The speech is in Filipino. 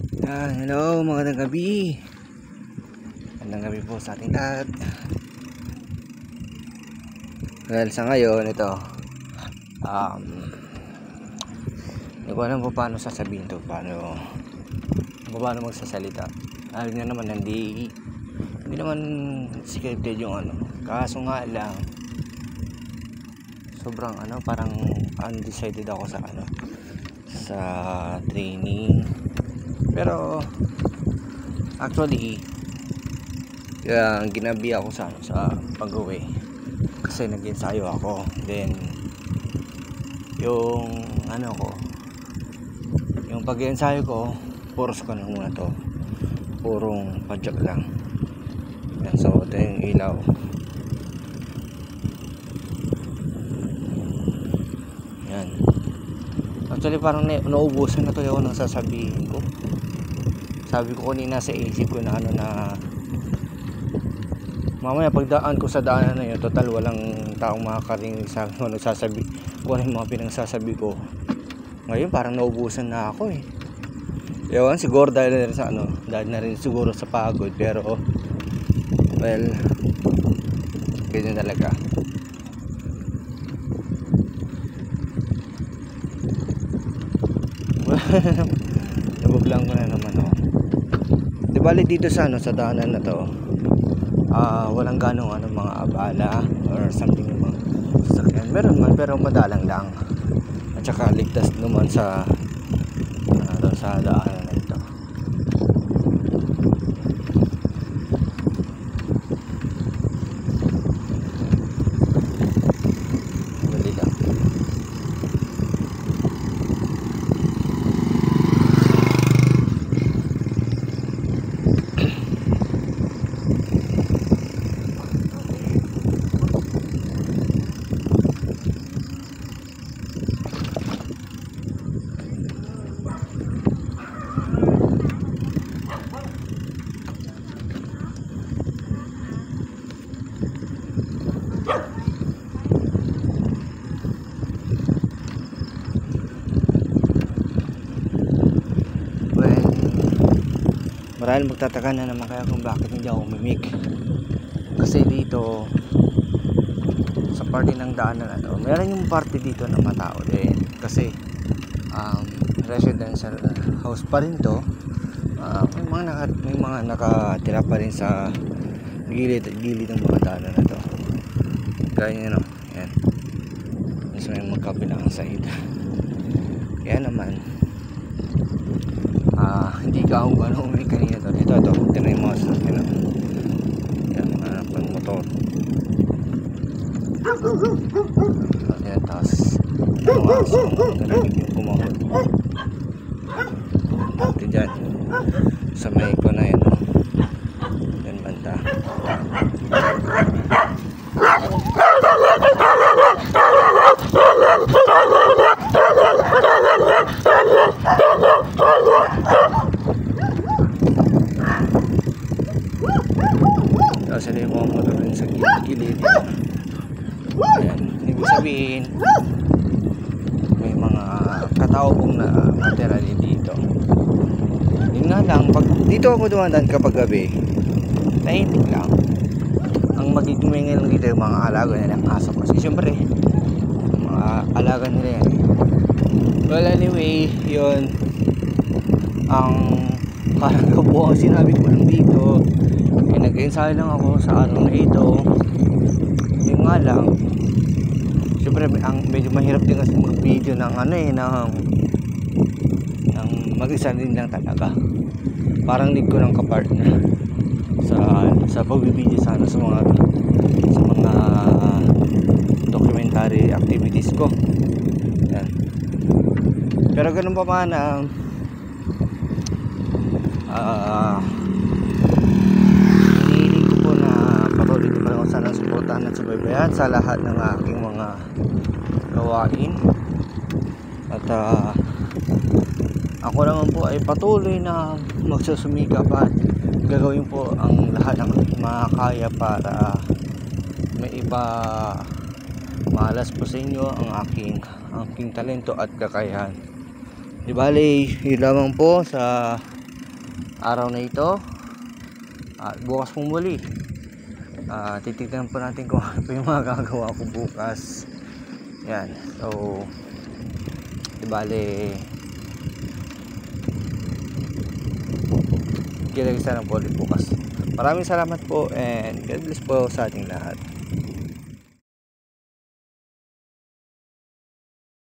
Hello, magandang gabi. Magandang gabi po sa ating lahat. Well, sa ngayon, ito hindi ko alam po paano sasabihin to, paano magsasalita. Alam nyo naman, hindi naman scripted yung ano. Kaso nga lang, sobrang parang undecided ako sa training. Pero actually, ginabi ako sa pag-uwi kasi nag-ensayo ako. Then yung yung pag-ensayo ko, puros ko na muna to, purong padyak lang yan. So ito yung ilaw yan. Actually parang naubusan na to yung sasabihin ko. Sabi ko kanina sa isip ko na mamaya pagdaan ko sa daanan na yun, total walang taong makakarinig sa akin kung ano yung mga pinagsasabi ko. Ngayon parang naubusan na ako eh. Ewan, siguro dahil na rin siguro sa pagod. Pero well, ganyan talaga. Nabablang ko na naman ako. Di bali dito sa daanan na to, walang ganong mga abala or something yung mga sasakyan. Meron man, pero madalang lang. At saka ligtas naman sa daanan na ito. Dali lang. Marahil magtataka na naman kaya kung bakit hindi ako umimik. Kasi dito sa parte ng daanan na to, meron yung parte dito na matao din. Kasi residential house pa rin to. May mga nakatira pa rin sa gilid ng mga daanan na to. Kaya yan. Mas may magkabilang side. Kaya naman hindi ka ako umili kanina to. Ito tinay mo sa yan, pang motor. Yan, tapos narinig yung kumahod dati dyan sa may ko na yun. Yan banda. Tapos yun yung mga motor rin sa gilid. Ayan, ibig sabihin may mga kataobong na matera din dito. Yun nga lang, pag dito ako dumadaan kapag gabi, tahimik lang. Ang magiging lang dito yung mga alaga nila, ang aso. Kasi syempre mga alaga nila yan. Well anyway, yun ang parang kabuang sinabi ko lang dito. Nag-ensayo lang ako sa araw na ito. Yung nga lang, syempre medyo mahirap din kasi mag-video ng mag-isa din lang talaga. Parang need ko ng kapartner sa pag-video sa mga documentary activities ko. Yan. Pero ganun pa man hinihiling ko po na patuloy ko pa rin sana suportahan at subaybayan sa lahat ng aking mga gawain. At ako naman po ay patuloy na magsusumikap at gagawin po ang lahat ng makakaya para may malas po sa inyo ang aking talento at kakayahan. Di bale, yun lamang po sa araw na ito. At bukas pong muli, titignan po natin kung ano po yung mga gagawa ko bukas. Yan, so di bale gilagisa lang po ulit bukas. Maraming salamat po and God bless po sa ating lahat.